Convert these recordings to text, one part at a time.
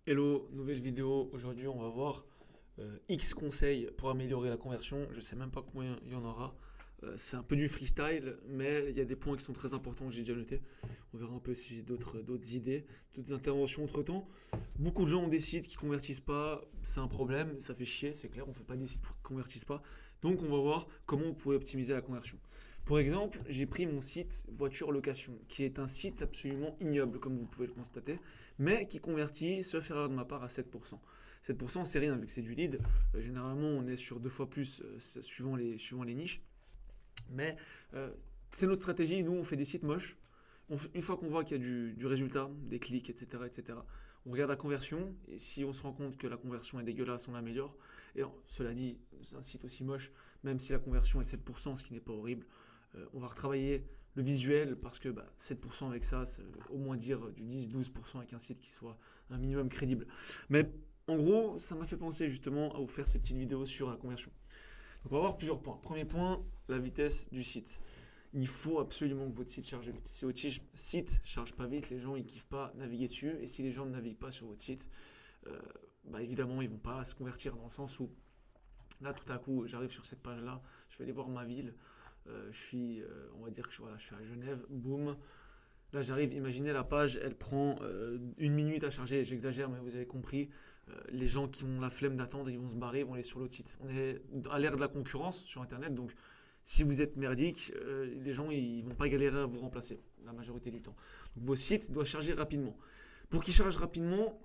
Hello, nouvelle vidéo. Aujourd'hui, on va voir X conseils pour améliorer la conversion. Je sais même pas combien il y en aura. C'est un peu du freestyle, mais il y a des points qui sont très importants que j'ai déjà notés. On verra un peu si j'ai d'autres idées, d'autres interventions entre temps. Beaucoup de gens ont des sites qui convertissent pas. C'est un problème, ça fait chier, c'est clair. On fait pas des sites qui convertissent pas. Donc, on va voir comment vous pouvez optimiser la conversion. Pour exemple, j'ai pris mon site voiture location, qui est un site absolument ignoble, comme vous pouvez le constater, mais qui convertit, sauf erreur de ma part, à 7%. 7%, c'est rien vu que c'est du lead. Généralement, on est sur deux fois plus suivant les niches. Mais c'est notre stratégie. Nous, on fait des sites moches. Une fois qu'on voit qu'il y a du résultat, des clics, etc., etc., on regarde la conversion. Et si on se rend compte que la conversion est dégueulasse, on l'améliore. Et cela dit, c'est un site aussi moche, même si la conversion est de 7%, ce qui n'est pas horrible. On va retravailler le visuel parce que 7% avec ça, c'est au moins dire du 10-12% avec un site qui soit un minimum crédible. Mais en gros, ça m'a fait penser justement à vous faire ces petites vidéos sur la conversion. Donc on va voir plusieurs points. Premier point, la vitesse du site. Il faut absolument que votre site charge vite. Si votre site ne charge pas vite, les gens ils kiffent pas naviguer dessus. Et si les gens ne naviguent pas sur votre site, euh, évidemment ils vont pas se convertir dans le sens où là tout à coup j'arrive sur cette page là, je vais aller voir ma ville. On va dire que voilà, je suis à Genève, boum. Là j'arrive, imaginez la page, elle prend une minute à charger, j'exagère mais vous avez compris. Les gens qui ont la flemme d'attendre, ils vont se barrer, ils vont aller sur l'autre site. On est à l'ère de la concurrence sur internet, donc si vous êtes merdique, les gens ils vont pas galérer à vous remplacer la majorité du temps. Donc vos sites doivent charger rapidement. Pour qu'ils chargent rapidement,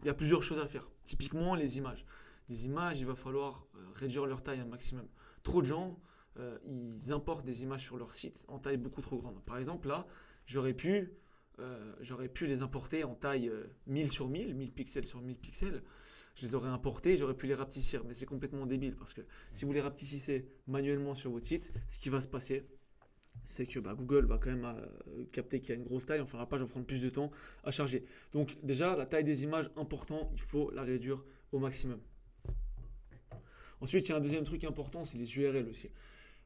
il y a plusieurs choses à faire. Typiquement les images. Les images, il va falloir réduire leur taille un maximum. Trop de gens, ils importent des images sur leur site en taille beaucoup trop grande. Par exemple, là, j'aurais pu, j'aurais pu les importer en taille 1000 sur 1000, 1000 pixels sur 1000 pixels. Je les aurais importés, j'aurais pu les rapetissir, mais c'est complètement débile parce que si vous les rapetissez manuellement sur votre site, ce qui va se passer, c'est que Google va quand même capter qu'il y a une grosse taille, enfin la page va prendre plus de temps à charger. Donc déjà, la taille des images, important, il faut la réduire au maximum. Ensuite, il y a un deuxième truc important, c'est les URL aussi.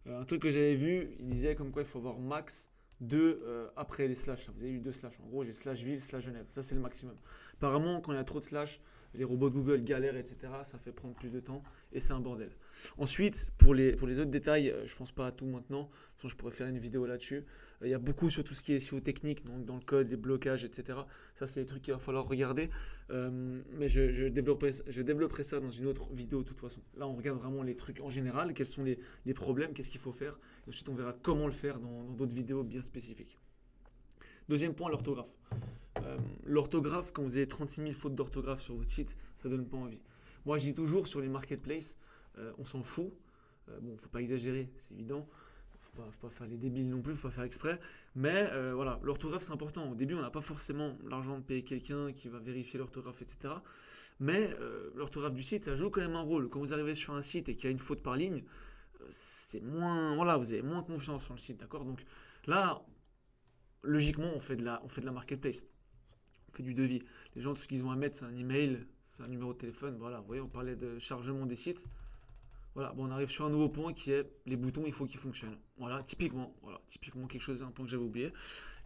Un truc que j'avais vu, il disait comme quoi il faut avoir max 2 après les slash. Vous avez eu 2 slash. En gros, j'ai slash ville, slash Genève. Ça, c'est le maximum. Apparemment, quand il y a trop de slash, les robots de Google galèrent, etc. Ça fait prendre plus de temps et c'est un bordel. Ensuite, pour les autres détails, je pense pas à tout maintenant. Sinon, je pourrais faire une vidéo là-dessus. Il y a beaucoup sur tout ce qui est SEO technique, donc dans le code, les blocages, etc. Ça, c'est des trucs qu'il va falloir regarder. Mais je développerai ça dans une autre vidéo de toute façon. Là, on regarde vraiment les trucs en général, quels sont les problèmes, qu'est-ce qu'il faut faire. Et ensuite, on verra comment le faire dans d'autres vidéos bien spécifiques. Deuxième point, l'orthographe. L'orthographe, quand vous avez 36 000 fautes d'orthographe sur votre site, ça donne pas envie. Moi, je dis toujours sur les marketplaces, on s'en fout. Bon, faut pas exagérer, c'est évident. Faut pas faire les débiles non plus, faut pas faire exprès. Mais voilà, l'orthographe c'est important. Au début, on n'a pas forcément l'argent de payer quelqu'un qui va vérifier l'orthographe, etc. Mais l'orthographe du site, ça joue quand même un rôle. Quand vous arrivez sur un site et qu'il y a une faute par ligne, c'est moins, voilà, vous avez moins confiance sur le site, d'accord. Donc là, logiquement, on fait de la marketplace, on fait du devis. Les gens, tout ce qu'ils ont à mettre, c'est un email, c'est un numéro de téléphone. Voilà, vous voyez, on parlait de chargement des sites. Voilà, bon, on arrive sur un nouveau point qui est les boutons, il faut qu'ils fonctionnent. Voilà, typiquement quelque chose, un point que j'avais oublié.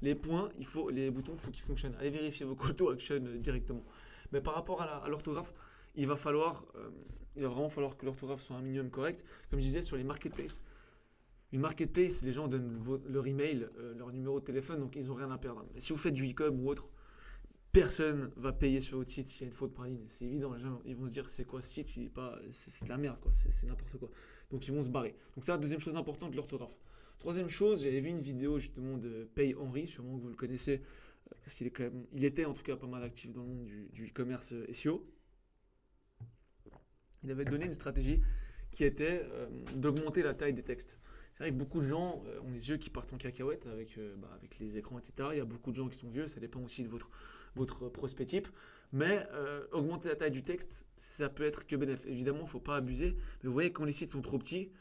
Les boutons, il faut qu'ils fonctionnent. Allez vérifier vos call to action directement. Mais par rapport à l'orthographe, il va vraiment falloir que l'orthographe soit un minimum correct. Comme je disais, sur les marketplaces, une marketplace, les gens donnent leur email, leur numéro de téléphone, donc ils n'ont rien à perdre. Mais si vous faites du e-com ou autre, personne va payer sur votre site s'il y a une faute par ligne. C'est évident, les gens ils vont se dire c'est quoi ce site, c'est de la merde, quoi, c'est n'importe quoi. Donc ils vont se barrer. Donc ça, deuxième chose importante, l'orthographe. Troisième chose, j'avais vu une vidéo justement de Pay Henry, sûrement que vous le connaissez, parce qu'il est quand même, il était en tout cas pas mal actif dans le monde du e-commerce SEO. Il avait donné une stratégie qui était d'augmenter la taille des textes. C'est vrai que beaucoup de gens ont les yeux qui partent en cacahuète avec les écrans, etc. Il y a beaucoup de gens qui sont vieux, ça dépend aussi de votre prospect type. Mais augmenter la taille du texte, ça peut être que bénéfique. Évidemment, il ne faut pas abuser. Mais vous voyez, quand les sites sont trop petits,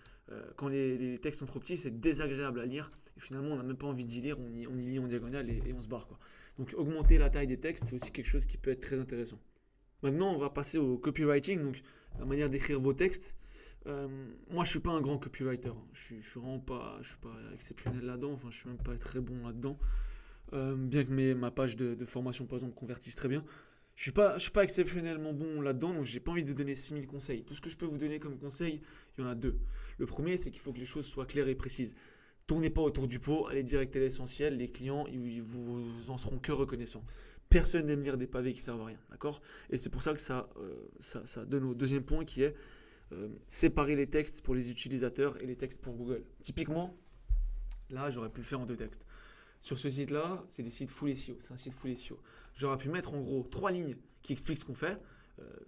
quand les textes sont trop petits, c'est désagréable à lire. Et finalement, on n'a même pas envie d'y lire, on y lit en diagonale et on se barre, quoi. Donc augmenter la taille des textes, c'est aussi quelque chose qui peut être très intéressant. Maintenant, on va passer au copywriting, donc la manière d'écrire vos textes. Moi, je suis pas un grand copywriter. Je suis vraiment pas, je suis pas exceptionnel là-dedans. Enfin, je suis même pas très bon là-dedans. Bien que ma page de formation, par exemple, convertisse très bien. Je suis pas exceptionnellement bon là-dedans, donc j'ai pas envie de vous donner 6000 conseils. Tout ce que je peux vous donner comme conseil, il y en a deux. Le premier, c'est qu'il faut que les choses soient claires et précises. Tournez pas autour du pot, allez direct à l'essentiel. Les clients, ils vous en seront que reconnaissants. Personne n'aime lire des pavés qui servent à rien, d'accord? Et c'est pour ça que ça donne au deuxième point qui est séparer les textes pour les utilisateurs et les textes pour Google. Typiquement, là, j'aurais pu le faire en deux textes. Sur ce site-là, c'est des sites full SEO. C'est un site full SEO. J'aurais pu mettre en gros trois lignes qui expliquent ce qu'on fait.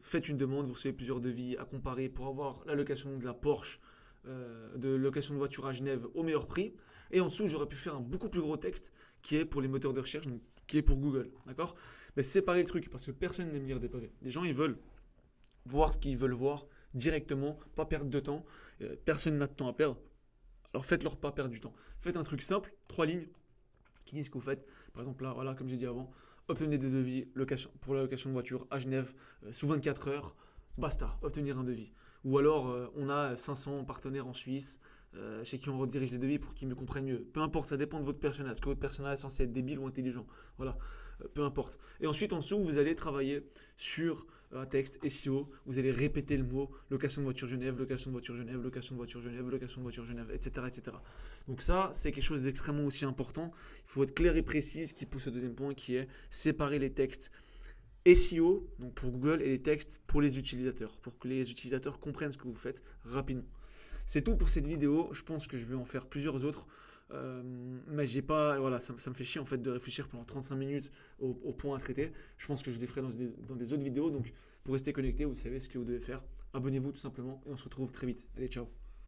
Faites une demande, vous recevez plusieurs devis à comparer pour avoir la location de la Porsche, de location de voiture à Genève au meilleur prix. Et en dessous, j'aurais pu faire un beaucoup plus gros texte qui est pour les moteurs de recherche, donc qui est pour Google. D'accord? Mais séparer le truc parce que personne n'aime lire des pavés. Les gens, ils veulent voir ce qu'ils veulent voir directement, pas perdre de temps. Personne n'a de temps à perdre. Alors faites-leur pas perdre du temps. Faites un truc simple, trois lignes qui disent ce que vous faites. Par exemple, là, voilà, comme j'ai dit avant, obtenez des devis pour la location de voiture à Genève sous 24 heures. Basta, obtenir un devis. Ou alors, on a 500 partenaires en Suisse chez qui on redirige des devis pour qu'ils me comprennent mieux. Peu importe, ça dépend de votre personnel. Est-ce que votre personnel est censé être débile ou intelligent? Voilà, peu importe. Et ensuite, en dessous, vous allez travailler sur un texte SEO. Vous allez répéter le mot location de voiture Genève, location de voiture Genève, location de voiture Genève, location de voiture Genève, etc. etc. Donc ça, c'est quelque chose d'extrêmement aussi important. Il faut être clair et précis, ce qui pousse au deuxième point qui est séparer les textes SEO, donc pour Google, et les textes pour les utilisateurs, pour que les utilisateurs comprennent ce que vous faites rapidement. C'est tout pour cette vidéo. Je pense que je vais en faire plusieurs autres. Mais j'ai pas, voilà, ça me fait chier en fait de réfléchir pendant 35 minutes au point à traiter. Je pense que je les ferai dans des autres vidéos. Donc pour rester connecté, vous savez ce que vous devez faire. Abonnez-vous tout simplement et on se retrouve très vite. Allez, ciao.